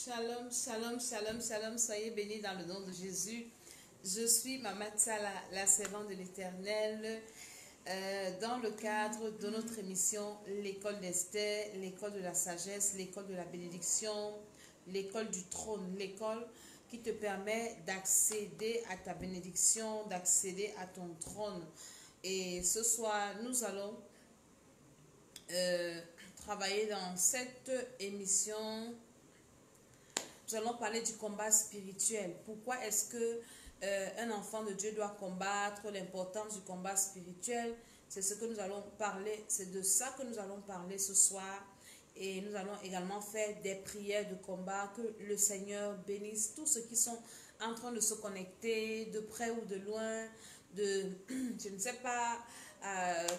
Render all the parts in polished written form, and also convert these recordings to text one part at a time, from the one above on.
Shalom, shalom, shalom, shalom, soyez bénis dans le nom de Jésus. Je suis Maman Tsala, la servante de l'Éternel, dans le cadre de notre émission L'école d'Esther, l'école de la sagesse, l'école de la bénédiction, l'école du trône, l'école qui te permet d'accéder à ta bénédiction, d'accéder à ton trône. Et ce soir, nous allons travailler dans cette émission. Nous allons parler du combat spirituel. Pourquoi est-ce que un enfant de Dieu doit combattre, l'importance du combat spirituel? C'est ce que nous allons parler, c'est de ça que nous allons parler ce soir. Et nous allons également faire des prières de combat. Que le Seigneur bénisse tous ceux qui sont en train de se connecter, de près ou de loin, je ne sais pas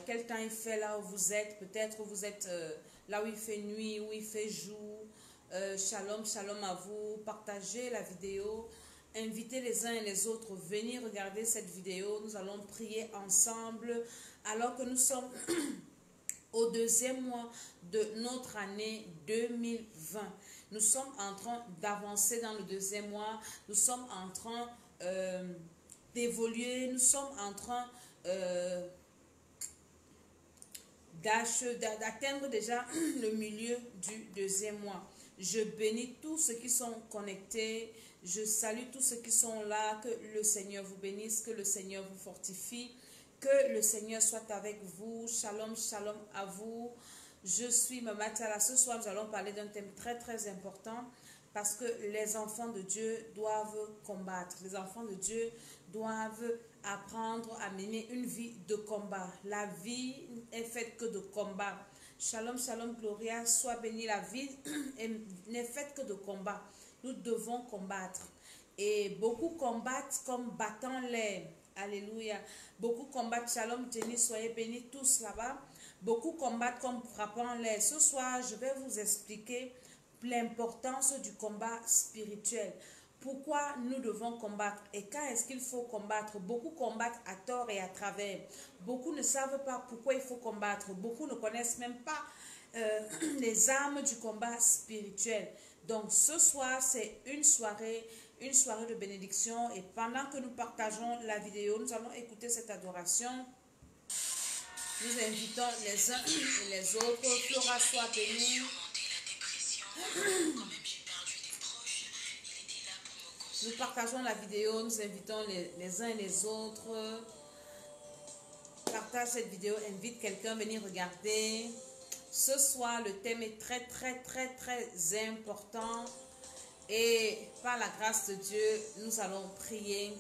quel temps il fait là où vous êtes. Peut-être vous êtes là où il fait nuit, où il fait jour. Shalom, shalom à vous. Partagez la vidéo. Invitez les uns et les autres. Venez regarder cette vidéo. Nous allons prier ensemble alors que nous sommes au deuxième mois de notre année 2020. Nous sommes en train d'avancer dans le deuxième mois. Nous sommes en train d'évoluer. Nous sommes en train d'atteindre déjà le milieu du deuxième mois. Je bénis tous ceux qui sont connectés. Je salue tous ceux qui sont là. Que le Seigneur vous bénisse, que le Seigneur vous fortifie, que le Seigneur soit avec vous. Shalom, shalom à vous. Je suis Maman Tsala. Ce soir, nous allons parler d'un thème très, très important parce que les enfants de Dieu doivent combattre. Les enfants de Dieu doivent apprendre à mener une vie de combat. La vie est faite que de combat. Shalom, shalom, Gloria, sois bénie. La vie n'est faite que de combat. Nous devons combattre. Et beaucoup combattent comme battant l'air. Alléluia. Beaucoup combattent. Shalom, Jenny, soyez bénis tous là-bas. Beaucoup combattent comme frappant l'air. Ce soir, je vais vous expliquer l'importance du combat spirituel. Pourquoi nous devons combattre et quand est-ce qu'il faut combattre? Beaucoup combattent à tort et à travers. Beaucoup ne savent pas pourquoi il faut combattre. Beaucoup ne connaissent même pas les armes du combat spirituel. Donc ce soir, c'est une soirée de bénédiction. Et pendant que nous partageons la vidéo, nous allons écouter cette adoration. Nous invitons les uns et les autres. Flora soit bénie. Nous partageons la vidéo, nous invitons les uns et les autres. Partage cette vidéo, invite quelqu'un à venir regarder. Ce soir, le thème est très, très, très, très important. Et par la grâce de Dieu, nous allons prier.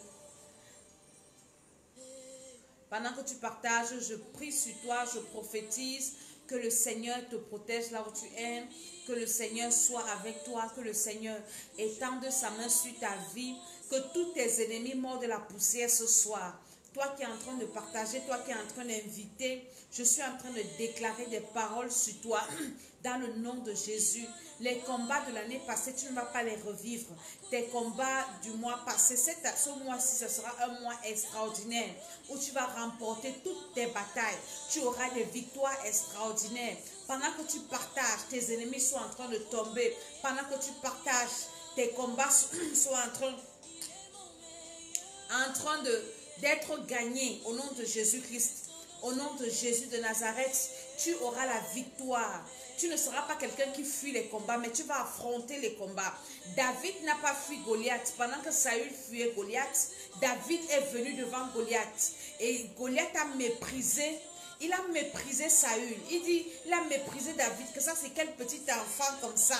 Pendant que tu partages, je prie sur toi, je prophétise que le Seigneur te protège là où tu es, que le Seigneur soit avec toi, que le Seigneur étende sa main sur ta vie, que tous tes ennemis mordent la poussière ce soir. Toi qui es en train de partager, toi qui es en train d'inviter, je suis en train de déclarer des paroles sur toi dans le nom de Jésus. Les combats de l'année passée, tu ne vas pas les revivre. Tes combats du mois passé, ce mois-ci, ce sera un mois extraordinaire où tu vas remporter toutes tes batailles. Tu auras des victoires extraordinaires. Pendant que tu partages, tes ennemis sont en train de tomber. Pendant que tu partages, tes combats sont en train d'être gagnés au nom de Jésus-Christ. Au nom de Jésus de Nazareth, tu auras la victoire. Tu ne seras pas quelqu'un qui fuit les combats, mais tu vas affronter les combats. David n'a pas fui Goliath. Pendant que Saül fuyait Goliath, David est venu devant Goliath. Et Goliath a méprisé. Il a méprisé Saül. Il a méprisé David. Que ça, c'est quel petit enfant comme ça.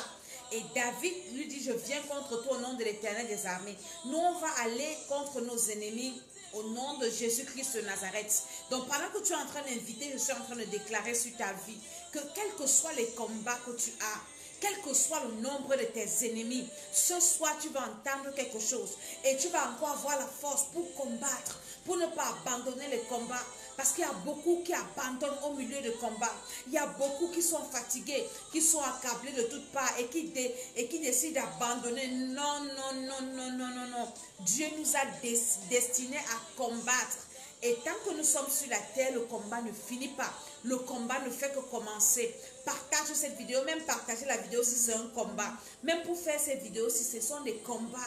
Et David lui dit, je viens contre toi au nom de l'Éternel des armées. Nous, on va aller contre nos ennemis au nom de Jésus-Christ de Nazareth. Donc, pendant que tu es en train d'inviter, je suis en train de déclarer sur ta vie que quels que soient les combats que tu as, quel que soit le nombre de tes ennemis, ce soir, tu vas entendre quelque chose et tu vas encore avoir la force pour combattre, pour ne pas abandonner les combats. Parce qu'il y a beaucoup qui abandonnent au milieu de combat. Il y a beaucoup qui sont fatigués, qui sont accablés de toutes parts et qui décident d'abandonner. Non, non, non, non, non, non, non. Dieu nous a destinés à combattre. Et tant que nous sommes sur la terre, le combat ne finit pas. Le combat ne fait que commencer. Partage cette vidéo, même partagez la vidéo si c'est un combat. Même pour faire cette vidéo, si ce sont des combats.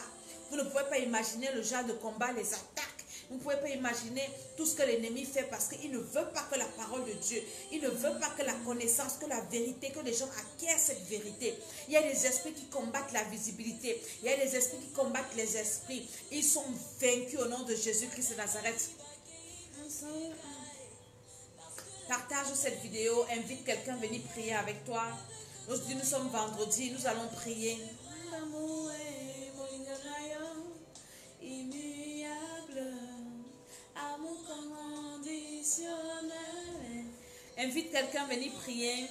Vous ne pouvez pas imaginer le genre de combat, les attaques. Vous ne pouvez pas imaginer tout ce que l'ennemi fait parce qu'il ne veut pas que la parole de Dieu, il ne veut pas que la connaissance, que la vérité, que les gens acquièrent cette vérité. Il y a des esprits qui combattent la visibilité. Il y a des esprits qui combattent les esprits. Ils sont vaincus au nom de Jésus-Christ de Nazareth. Partage cette vidéo, invite quelqu'un à venir prier avec toi. Aujourd'hui, nous sommes vendredi, nous allons prier. Invite quelqu'un à venir prier.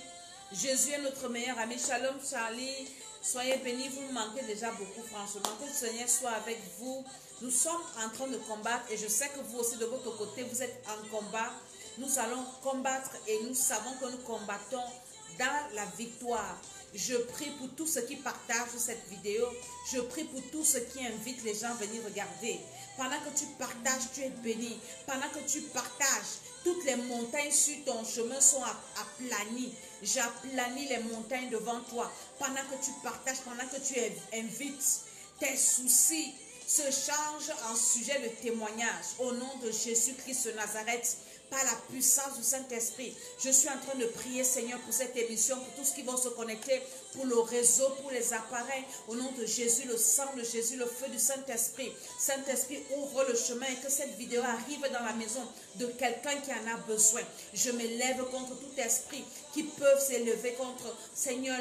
Jésus est notre meilleur ami. Shalom Charlie. Soyez bénis, vous me manquez déjà beaucoup franchement. Que le Seigneur soit avec vous. Nous sommes en train de combattre et je sais que vous aussi de votre côté, vous êtes en combat. Nous allons combattre et nous savons que nous combattons dans la victoire. Je prie pour tous ceux qui partagent cette vidéo. Je prie pour tous ceux qui invitent les gens à venir regarder. Pendant que tu partages, tu es béni. Pendant que tu partages, toutes les montagnes sur ton chemin sont aplanies. J'aplanis les montagnes devant toi. Pendant que tu partages, pendant que tu invites, tes soucis se changent en sujet de témoignage. Au nom de Jésus-Christ de Nazareth, par la puissance du Saint-Esprit, je suis en train de prier, Seigneur, pour cette émission, pour tous ceux qui vont se connecter, pour le réseau, pour les appareils. Au nom de Jésus, le sang de Jésus, le feu du Saint-Esprit. Saint-Esprit, ouvre le chemin et que cette vidéo arrive dans la maison de quelqu'un qui en a besoin. Je me lève contre tout esprit qui peut s'élever contre, Seigneur,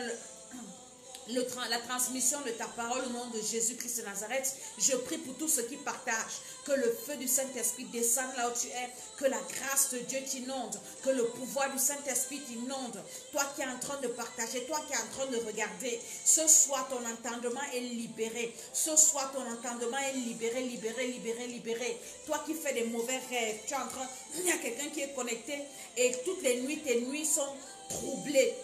la transmission de ta parole au nom de Jésus-Christ de Nazareth. Je prie pour tous ceux qui partagent, que le feu du Saint-Esprit descende là où tu es, que la grâce de Dieu t'inonde, que le pouvoir du Saint-Esprit t'inonde. Toi qui es en train de partager, toi qui es en train de regarder, ce soir ton entendement est libéré. Ce soir ton entendement est libéré, libéré, libéré, libéré. Toi qui fais des mauvais rêves, tu es en train, il y a quelqu'un qui est connecté et toutes les nuits, tes nuits sont troublées.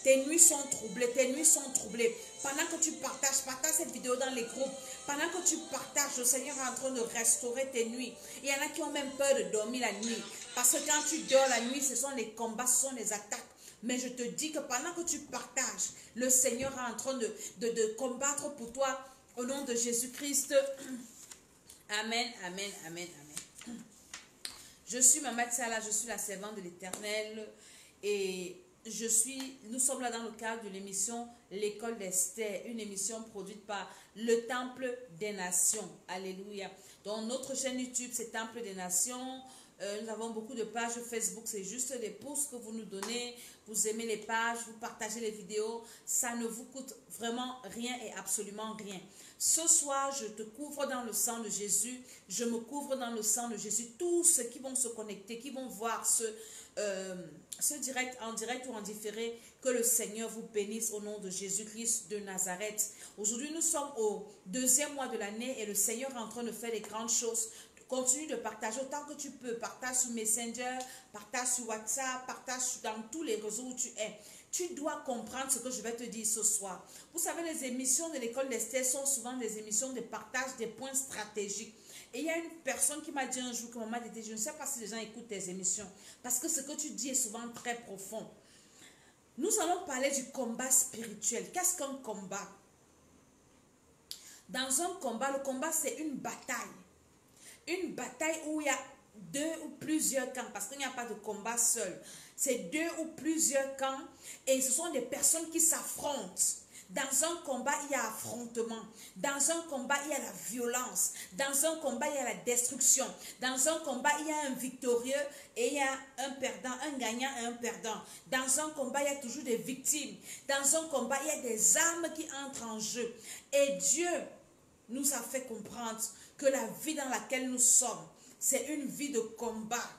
Tes nuits sont troublées, tes nuits sont troublées. Pendant que tu partages cette vidéo dans les groupes, pendant que tu partages, le Seigneur est en train de restaurer tes nuits. Il y en a qui ont même peur de dormir la nuit. Parce que quand tu dors la nuit, ce sont les combats, ce sont les attaques. Mais je te dis que pendant que tu partages, le Seigneur est en train de combattre pour toi au nom de Jésus-Christ. Amen, amen, amen, amen. Je suis Maman Tsala, je suis la servante de l'Éternel et nous sommes là dans le cadre de l'émission L'école d'Esther, une émission produite par le Temple des Nations. Alléluia. Dans notre chaîne YouTube, c'est Temple des Nations. Nous avons beaucoup de pages Facebook, c'est juste des pouces que vous nous donnez. Vous aimez les pages, vous partagez les vidéos. Ça ne vous coûte vraiment rien et absolument rien. Ce soir, je te couvre dans le sang de Jésus. Je me couvre dans le sang de Jésus. Tous ceux qui vont se connecter, qui vont voir ce direct, en direct ou en différé, que le Seigneur vous bénisse au nom de Jésus-Christ de Nazareth. Aujourd'hui, nous sommes au 2e mois de l'année et le Seigneur est en train de faire des grandes choses. Continue de partager autant que tu peux. Partage sur Messenger, partage sur WhatsApp, partage dans tous les réseaux où tu es. Tu dois comprendre ce que je vais te dire ce soir. Vous savez, les émissions de l'école d'Esther sont souvent des émissions de partage des points stratégiques. Et il y a une personne qui m'a dit un jour, que maman dit, je ne sais pas si les gens écoutent tes émissions, parce que ce que tu dis est souvent très profond. Nous allons parler du combat spirituel. Qu'est-ce qu'un combat? Dans un combat, le combat c'est une bataille. Une bataille où il y a 2 ou plusieurs camps, parce qu'il n'y a pas de combat seul. C'est 2 ou plusieurs camps et ce sont des personnes qui s'affrontent. Dans un combat, il y a affrontement. Dans un combat, il y a la violence. Dans un combat, il y a la destruction. Dans un combat, il y a un victorieux et il y a un perdant, un gagnant et un perdant. Dans un combat, il y a toujours des victimes. Dans un combat, il y a des armes qui entrent en jeu. Et Dieu nous a fait comprendre que la vie dans laquelle nous sommes, c'est une vie de combat.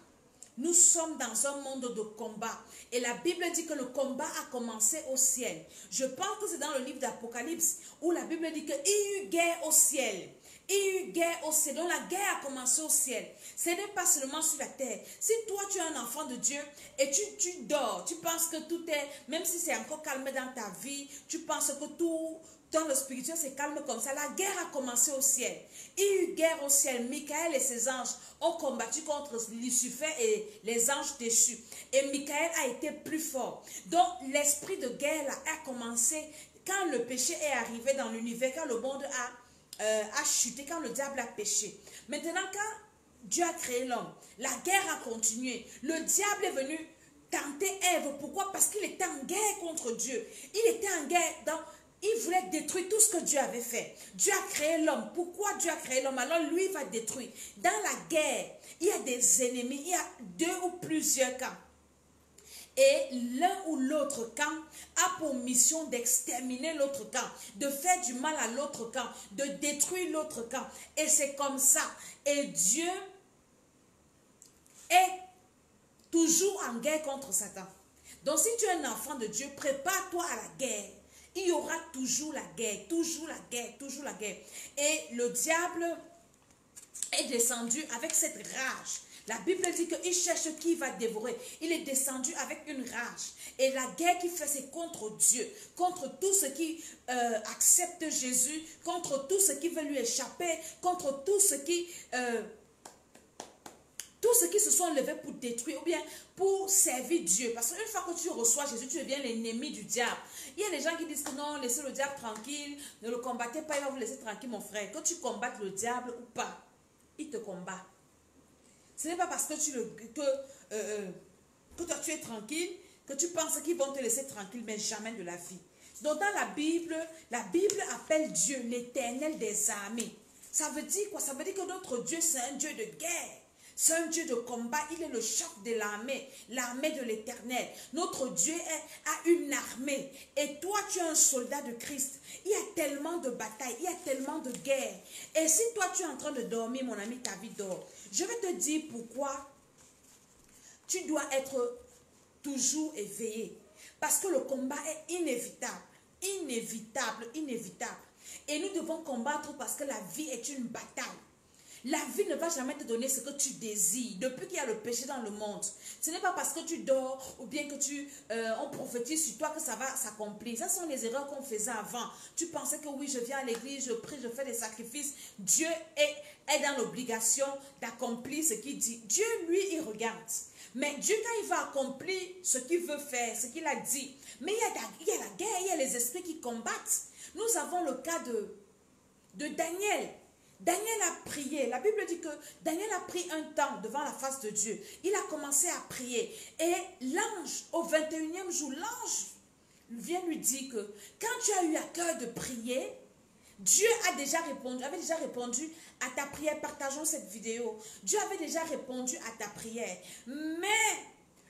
Nous sommes dans un monde de combat. Et la Bible dit que le combat a commencé au ciel. Je pense que c'est dans le livre d'Apocalypse où la Bible dit qu'il y eut guerre au ciel. Il y a eu guerre au ciel. Donc la guerre a commencé au ciel. Ce n'est pas seulement sur la terre. Si toi tu es un enfant de Dieu et tu dors, tu penses que tout est, même si c'est encore calme dans ta vie, tu penses que tout dans le spirituel c'est calme comme ça. La guerre a commencé au ciel. Il y a eu guerre au ciel. Michael et ses anges ont combattu contre Lucifer et les anges déchus. Et Michael a été plus fort. Donc l'esprit de guerre là, a commencé quand le péché est arrivé dans l'univers, quand le monde a chuté, quand le diable a péché. Maintenant, quand Dieu a créé l'homme, la guerre a continué. Le diable est venu tenter Ève. Pourquoi? Parce qu'il était en guerre contre Dieu. Il était en guerre. Il voulait détruire tout ce que Dieu avait fait. Dieu a créé l'homme. Pourquoi Dieu a créé l'homme? Alors lui va détruire. Dans la guerre, il y a des ennemis. Il y a 2 ou plusieurs camps. Et l'un ou l'autre camp a pour mission d'exterminer l'autre camp, de faire du mal à l'autre camp, de détruire l'autre camp. Et c'est comme ça. Et Dieu est toujours en guerre contre Satan. Donc si tu es un enfant de Dieu, prépare-toi à la guerre. Il y aura toujours la guerre, toujours la guerre, toujours la guerre. Et le diable est descendu avec cette rage. La Bible dit qu'il cherche qui va dévorer. Il est descendu avec une rage. Et la guerre qu'il fait, c'est contre Dieu. Contre tout ce qui accepte Jésus. Contre tout ce qui veut lui échapper. Contre tout ce qui... tous ceux qui se sont levés pour détruire ou bien pour servir Dieu. Parce qu'une fois que tu reçois Jésus, tu deviens l'ennemi du diable. Il y a des gens qui disent que non, laissez le diable tranquille, ne le combattez pas, il va vous laisser tranquille, mon frère. Quand tu combattes le diable ou pas, il te combat. Ce n'est pas parce que toi tu es tranquille que tu penses qu'ils vont te laisser tranquille, mais jamais de la vie. Donc dans la Bible appelle Dieu l'Éternel des armées. Ça veut dire quoi? Ça veut dire que notre Dieu, c'est un Dieu de guerre. C'est un Dieu de combat. Il est le chef de l'armée de l'Éternel. Notre Dieu a une armée. Et toi, tu es un soldat de Christ. Il y a tellement de batailles, il y a tellement de guerres. Et si toi, tu es en train de dormir, mon ami, ta vie dort. Je vais te dire pourquoi tu dois être toujours éveillé. Parce que le combat est inévitable. Inévitable, inévitable. Et nous devons combattre parce que la vie est une bataille. La vie ne va jamais te donner ce que tu désires. Depuis qu'il y a le péché dans le monde, ce n'est pas parce que tu dors ou bien que on prophétise sur toi que ça va s'accomplir. Ce sont les erreurs qu'on faisait avant. Tu pensais que oui, je viens à l'église, je prie, je fais des sacrifices. Dieu est dans l'obligation d'accomplir ce qu'il dit. Dieu, lui, il regarde. Mais Dieu, quand il va accomplir ce qu'il veut faire, ce qu'il a dit, mais il y a la guerre, il y a les esprits qui combattent. Nous avons le cas de Daniel. Daniel a prié. La Bible dit que Daniel a pris un temps devant la face de Dieu. Il a commencé à prier. Et l'ange, au 21e jour, l'ange vient lui dire que quand tu as eu à cœur de prier, Dieu avait déjà répondu à ta prière. Partageons cette vidéo. Dieu avait déjà répondu à ta prière. Mais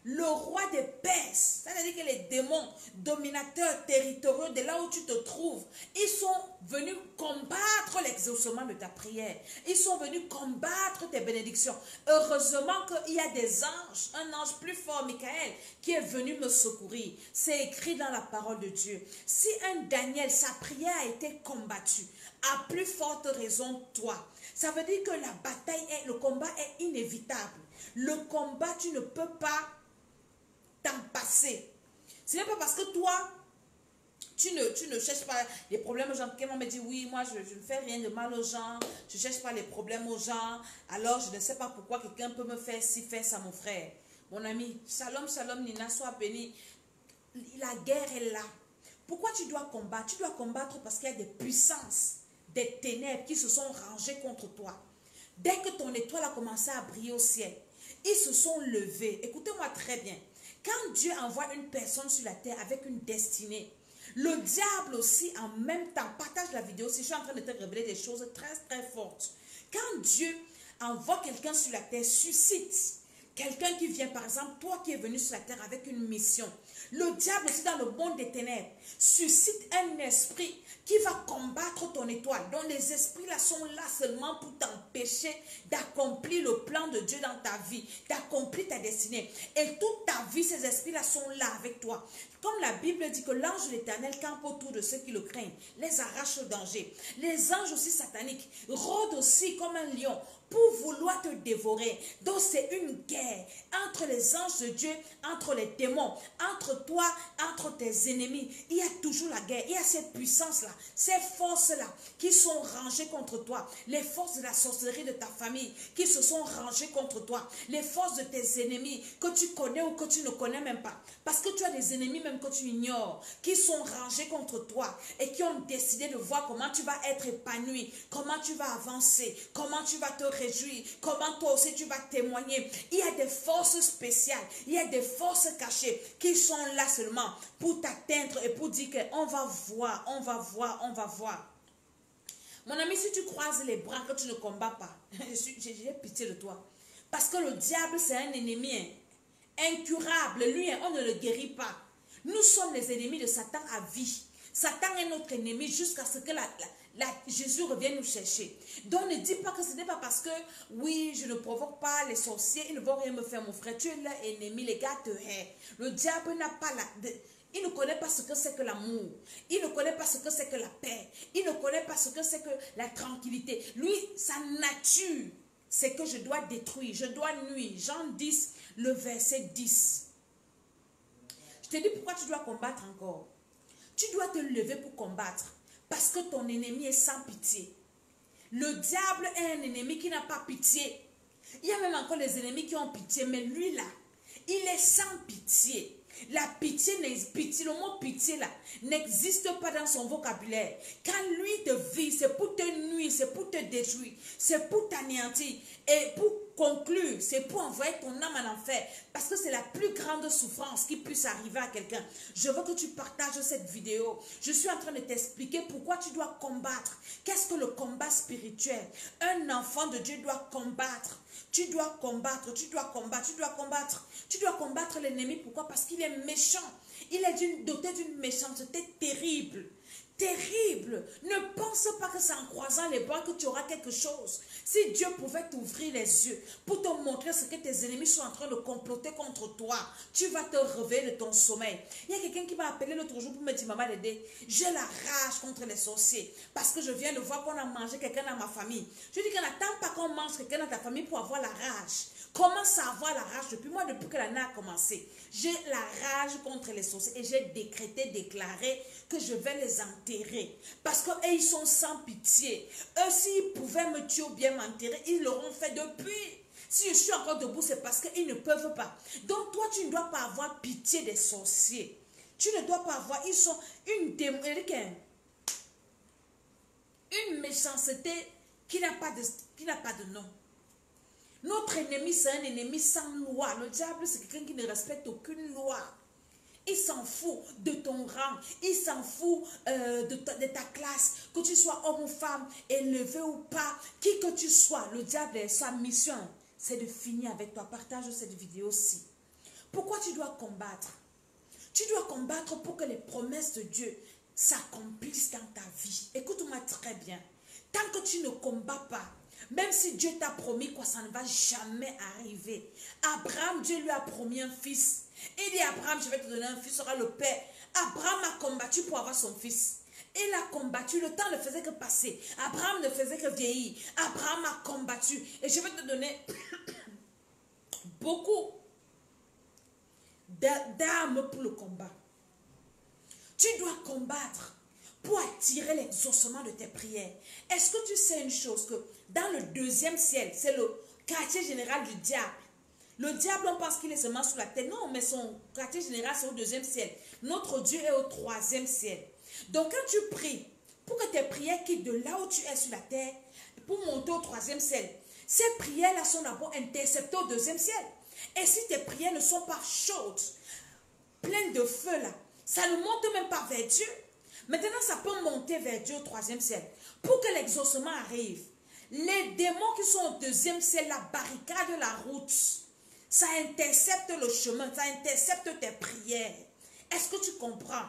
le roi des Perses, c'est-à-dire que les démons dominateurs territoriaux de là où tu te trouves, ils sont venus combattre l'exaucement de ta prière. Ils sont venus combattre tes bénédictions. Heureusement qu'il y a des anges, un ange plus fort, Michael, qui est venu me secourir. C'est écrit dans la parole de Dieu. Si un Daniel, sa prière a été combattue, à plus forte raison toi. Ça veut dire que la bataille, le combat est inévitable. Le combat, tu ne peux pas t'en passer. Ce n'est pas parce que toi, tu ne cherches pas les problèmes aux gens. Quelqu'un me dit, oui, moi, je ne fais rien de mal aux gens. Je ne cherche pas les problèmes aux gens. Alors, je ne sais pas pourquoi quelqu'un peut me faire ci, faire ça, mon frère. Mon ami, shalom, shalom, Nina, sois béni. La guerre est là. Pourquoi tu dois combattre? Tu dois combattre parce qu'il y a des puissances, des ténèbres qui se sont rangées contre toi. Dès que ton étoile a commencé à briller au ciel, ils se sont levés. Écoutez-moi très bien. Quand Dieu envoie une personne sur la terre avec une destinée, le diable aussi en même temps, partage la vidéo si je suis en train de te révéler des choses très très fortes. Quand Dieu envoie quelqu'un sur la terre, suscite quelqu'un qui vient, par exemple, toi qui es venu sur la terre avec une mission. Le diable aussi dans le monde des ténèbres suscite un esprit qui va combattre ton étoile. Donc les esprits là sont là seulement pour t'empêcher d'accomplir le plan de Dieu dans ta vie, d'accomplir ta destinée. Et toute ta vie, ces esprits là sont là avec toi. Comme la Bible dit que l'ange de l'Éternel campe autour de ceux qui le craignent, les arrache au danger. Les anges aussi sataniques rôdent aussi comme un lion pour vouloir te dévorer. Donc c'est une guerre entre les anges de Dieu, entre les démons, entre toi, entre tes ennemis. Il y a toujours la guerre. Il y a cette puissance-là, ces forces-là qui sont rangées contre toi. Les forces de la sorcellerie de ta famille qui se sont rangées contre toi. Les forces de tes ennemis que tu connais ou que tu ne connais même pas. Parce que tu as des ennemis même que tu ignores, qui sont rangés contre toi et qui ont décidé de voir comment tu vas être épanoui, comment tu vas avancer, comment tu vas te réjouir, comment toi aussi tu vas témoigner. Il y a des forces spéciales, il y a des forces cachées qui sont là seulement pour t'atteindre et pour dire qu'on va voir, on va voir, on va voir. Mon ami, si tu croises les bras que tu ne combats pas, j'ai pitié de toi. Parce que le diable, c'est un ennemi incurable. Lui, on ne le guérit pas. Nous sommes les ennemis de Satan à vie. Satan est notre ennemi jusqu'à ce que Jésus revienne nous chercher. Donc ne dis pas que ce n'est pas parce que, oui, je ne provoque pas les sorciers, ils ne vont rien me faire, mon frère. Tu es leur ennemi, les gars te haïssent. Le diable n'a pas il ne connaît pas ce que c'est que l'amour. Il ne connaît pas ce que c'est que la paix. Il ne connaît pas ce que c'est que la tranquillité. Lui, sa nature, c'est que je dois détruire, je dois nuire. Jean 10, le verset 10. Je te dis pourquoi tu dois combattre encore. Tu dois te lever pour combattre. Parce que ton ennemi est sans pitié. Le diable est un ennemi qui n'a pas pitié. Il y a même encore les ennemis qui ont pitié. Mais lui là, il est sans pitié. La pitié, le mot pitié là, n'existe pas dans son vocabulaire. Quand lui te vit, c'est pour te nuire, c'est pour te détruire, c'est pour t'anéantir. Et pour conclure, c'est pour envoyer ton âme en enfer. Parce que c'est la plus grande souffrance qui puisse arriver à quelqu'un. Je veux que tu partages cette vidéo. Je suis en train de t'expliquer pourquoi tu dois combattre. Qu'est-ce que le combat spirituel? Un enfant de Dieu doit combattre. Tu dois combattre, tu dois combattre, tu dois combattre. Tu dois combattre l'ennemi. Pourquoi? Parce qu'il est méchant. Il est doté d'une méchanceté terrible. Terrible. Ne pense pas que c'est en croisant les bras que tu auras quelque chose. Si Dieu pouvait t'ouvrir les yeux pour te montrer ce que tes ennemis sont en train de comploter contre toi, tu vas te réveiller de ton sommeil. Il y a quelqu'un qui m'a appelé l'autre jour pour me dire, maman Dédé, j'ai la rage contre les sorciers parce que je viens de voir qu'on a mangé quelqu'un dans ma famille. Je dis qu'on n'attend pas qu'on mange quelqu'un dans ta famille pour avoir la rage. Commence à avoir la rage depuis que l'année a commencé. J'ai la rage contre les sorciers et j'ai déclaré que je vais les enterrer. Parce qu'ils sont sans pitié. Eux, s'ils pouvaient me tuer ou bien m'enterrer, ils l'auront fait depuis. Si je suis encore debout, c'est parce qu'ils ne peuvent pas. Donc toi, tu ne dois pas avoir pitié des sorciers. Tu ne dois pas avoir, ils sont une méchanceté qui n'a pas de nom. Notre ennemi, c'est un ennemi sans loi. Le diable, c'est quelqu'un qui ne respecte aucune loi. Il s'en fout de ton rang. Il s'en fout de ta classe. Que tu sois homme ou femme, élevé ou pas, qui que tu sois. Le diable, sa mission, c'est de finir avec toi. Partage cette vidéo-ci. Pourquoi tu dois combattre? Tu dois combattre pour que les promesses de Dieu s'accomplissent dans ta vie. Écoute-moi très bien. Tant que tu ne combats pas, même si Dieu t'a promis quoi, ça ne va jamais arriver. Abraham, Dieu lui a promis un fils. Il dit, Abraham, je vais te donner un fils, sera le père. Abraham a combattu pour avoir son fils. Il a combattu, le temps ne faisait que passer. Abraham ne faisait que vieillir. Abraham a combattu. Et je vais te donner beaucoup d'armes pour le combat. Tu dois combattre pour attirer l'exaucement de tes prières. Est-ce que tu sais une chose, que dans le deuxième ciel, c'est le quartier général du diable. Le diable, on pense qu'il est seulement sous la terre. Non, mais son quartier général, c'est au deuxième ciel. Notre Dieu est au troisième ciel. Donc, quand tu pries, pour que tes prières quittent de là où tu es sur la terre, pour monter au troisième ciel, ces prières-là sont d'abord interceptées au deuxième ciel. Et si tes prières ne sont pas chaudes, pleines de feu là, ça ne monte même pas vers Dieu. Maintenant, ça peut monter vers Dieu au troisième ciel. Pour que l'exaucement arrive, les démons qui sont au deuxième ciel, la barricade, la route, ça intercepte le chemin, ça intercepte tes prières. Est-ce que tu comprends?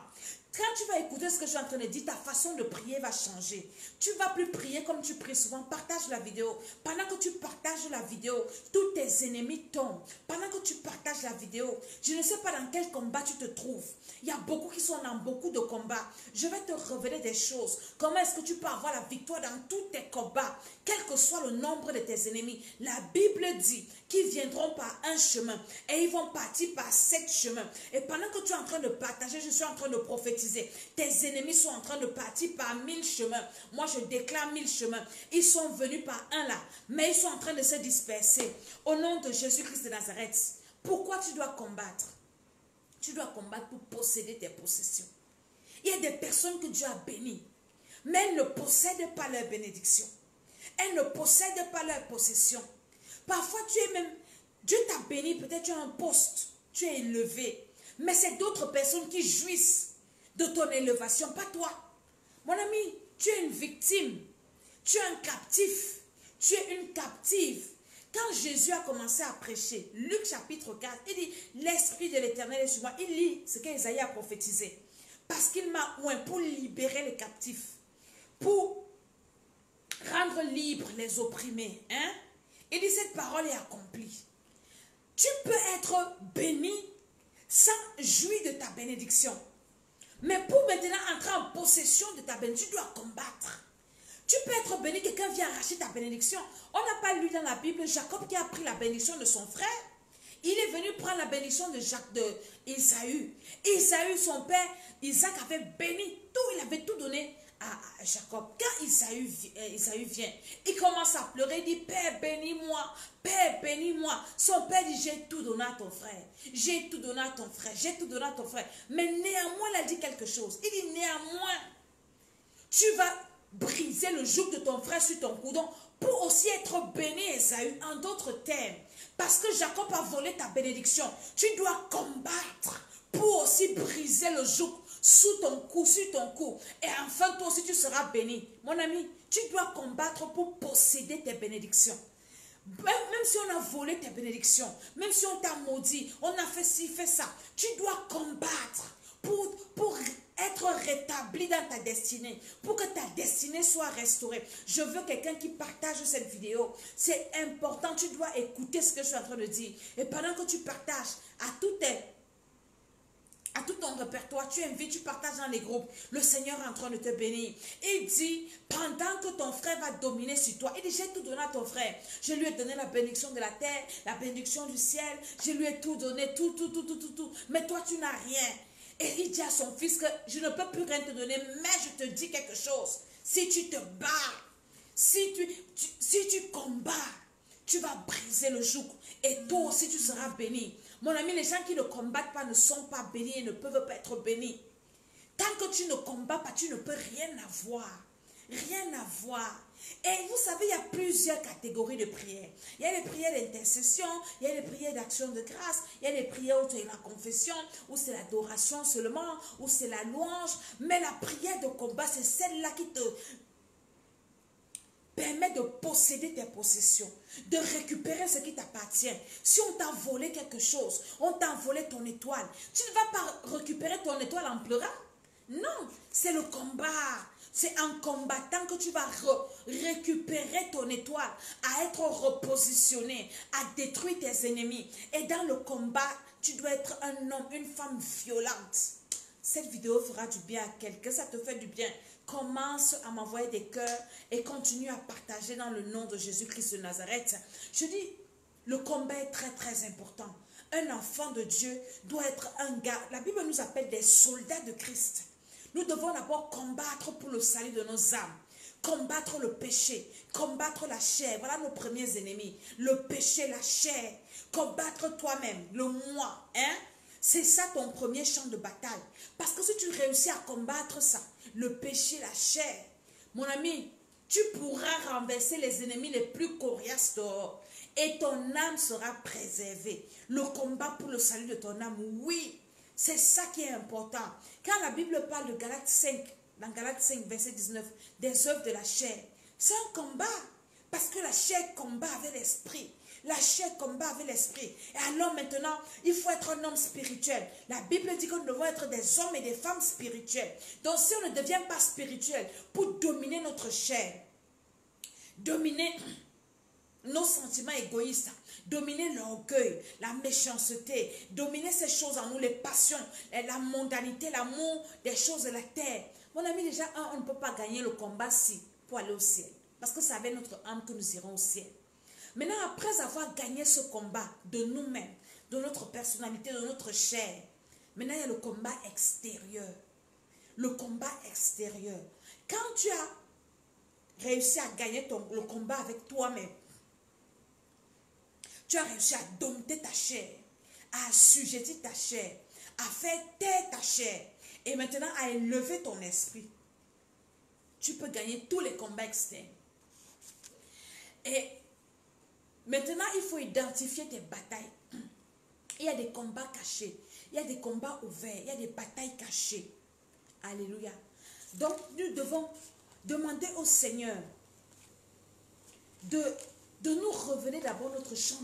Quand tu vas écouter ce que je suis en train de dire, ta façon de prier va changer. Tu ne vas plus prier comme tu pries souvent. Partage la vidéo. Pendant que tu partages la vidéo, tous tes ennemis tombent. Pendant que tu partages la vidéo, je ne sais pas dans quel combat tu te trouves. Il y a beaucoup qui sont dans beaucoup de combats. Je vais te révéler des choses. Comment est-ce que tu peux avoir la victoire dans tous tes combats, quel que soit le nombre de tes ennemis? La Bible dit qu'ils viendront par un chemin et ils vont partir par 7 chemins. Et pendant que tu es en train de partager, je suis en train de prophétiser. Tes ennemis sont en train de partir par 1000 chemins. Moi, je déclare 1000 chemins. Ils sont venus par un là, mais ils sont en train de se disperser. Au nom de Jésus-Christ de Nazareth, pourquoi tu dois combattre? Tu dois combattre pour posséder tes possessions. Il y a des personnes que Dieu a bénies, mais elles ne possèdent pas leur bénédiction. Elles ne possèdent pas leur possession. Parfois, Dieu t'a béni, peut-être tu as un poste, tu es élevé, mais c'est d'autres personnes qui jouissent de ton élévation, pas toi. Mon ami, tu es une victime, tu es un captif, tu es une captive. Quand Jésus a commencé à prêcher, Luc chapitre 4, il dit, l'Esprit de l'Éternel est sur moi. Il lit ce qu'Ésaïe a prophétisé. Parce qu'il m'a oint pour libérer les captifs, pour rendre libres les opprimés. Hein? Il dit, cette parole est accomplie. Tu peux être béni sans jouir de ta bénédiction. Mais pour maintenant entrer en possession de ta bénédiction, tu dois combattre. Tu peux être béni, quelqu'un vient arracher ta bénédiction. On n'a pas lu dans la Bible Jacob qui a pris la bénédiction de son frère. Il est venu prendre la bénédiction de Isaü. Isaü, son père, Isaac avait béni tout, il avait tout donné à Jacob. Quand Isaü vient, il commence à pleurer, il dit, Père, bénis-moi, Père, bénis-moi. Son père dit, j'ai tout donné à ton frère, j'ai tout donné à ton frère, j'ai tout donné à ton frère. Mais néanmoins, il a dit quelque chose. Il dit, néanmoins, tu vas briser le joug de ton frère sur ton coudon pour aussi être béni, Esaü. En d'autres termes, parce que Jacob a volé ta bénédiction, tu dois combattre pour aussi briser le joug sous ton cou, sur ton cou. Et enfin, toi aussi, tu seras béni. Mon ami, tu dois combattre pour posséder tes bénédictions. Même si on a volé tes bénédictions, même si on t'a maudit, on a fait ci, fait ça, tu dois combattre pour être rétabli dans ta destinée, pour que ta destinée soit restaurée. Je veux quelqu'un qui partage cette vidéo. C'est important, tu dois écouter ce que je suis en train de dire. Et pendant que tu partages à tout ton répertoire, tu invites, tu partages dans les groupes. Le Seigneur est en train de te bénir. Il dit, pendant que ton frère va dominer sur toi, il dit, j'ai tout donné à ton frère. Je lui ai donné la bénédiction de la terre, la bénédiction du ciel. Je lui ai tout donné, tout. Mais toi, tu n'as rien. Et il dit à son fils que je ne peux plus rien te donner, mais je te dis quelque chose. Si tu te bats, si tu combats, tu vas briser le joug. Et toi aussi, tu seras béni. Mon ami, les gens qui ne combattent pas ne sont pas bénis et ne peuvent pas être bénis. Tant que tu ne combats pas, tu ne peux rien avoir. Rien avoir. Et vous savez, il y a plusieurs catégories de prières. Il y a les prières d'intercession, il y a les prières d'action de grâce, il y a les prières où c'est la confession, où c'est l'adoration seulement, où c'est la louange. Mais la prière de combat, c'est celle-là qui te permet de posséder tes possessions, de récupérer ce qui t'appartient. Si on t'a volé quelque chose, on t'a volé ton étoile, tu ne vas pas récupérer ton étoile en pleurant. Non, c'est le combat. C'est en combattant que tu vas récupérer ton étoile, à être repositionné, à détruire tes ennemis. Et dans le combat, tu dois être un homme, une femme violente. Cette vidéo fera du bien à quelqu'un, ça te fait du bien. Commence à m'envoyer des cœurs et continue à partager dans le nom de Jésus-Christ de Nazareth. Je dis, le combat est très très important. Un enfant de Dieu doit être un gars. La Bible nous appelle des soldats de Christ. Nous devons d'abord combattre pour le salut de nos âmes. Combattre le péché, combattre la chair. Voilà nos premiers ennemis. Le péché, la chair. Combattre toi-même, le moi. Hein? C'est ça ton premier champ de bataille. Parce que si tu réussis à combattre ça, le péché, la chair, mon ami, tu pourras renverser les ennemis les plus coriaces dehors. Et ton âme sera préservée. Le combat pour le salut de ton âme, oui. C'est ça qui est important. Quand la Bible parle de Galates 5, dans Galates 5, verset 19, des œuvres de la chair, c'est un combat. Parce que la chair combat avec l'esprit. La chair combat avec l'esprit. Et alors maintenant, il faut être un homme spirituel. La Bible dit que nous devons être des hommes et des femmes spirituels. Donc si on ne devient pas spirituel pour dominer notre chair, dominer nos sentiments égoïstes, dominer l'orgueil, la méchanceté, dominer ces choses en nous, les passions, la mondanité, l'amour des choses de la terre. Mon ami, déjà, on ne peut pas gagner le combat si pour aller au ciel. Parce que c'est avec notre âme que nous irons au ciel. Maintenant, après avoir gagné ce combat de nous-mêmes, de notre personnalité, de notre chair, maintenant il y a le combat extérieur. Le combat extérieur. Quand tu as réussi à gagner le combat avec toi-même, tu as réussi à dompter ta chair, à assujettir ta chair, à faire taire ta chair et maintenant à élever ton esprit. Tu peux gagner tous les combats externes. Et maintenant, il faut identifier tes batailles. Il y a des combats cachés, il y a des combats ouverts, il y a des batailles cachées. Alléluia. Donc, nous devons demander au Seigneur de nous revenir d'abord notre champ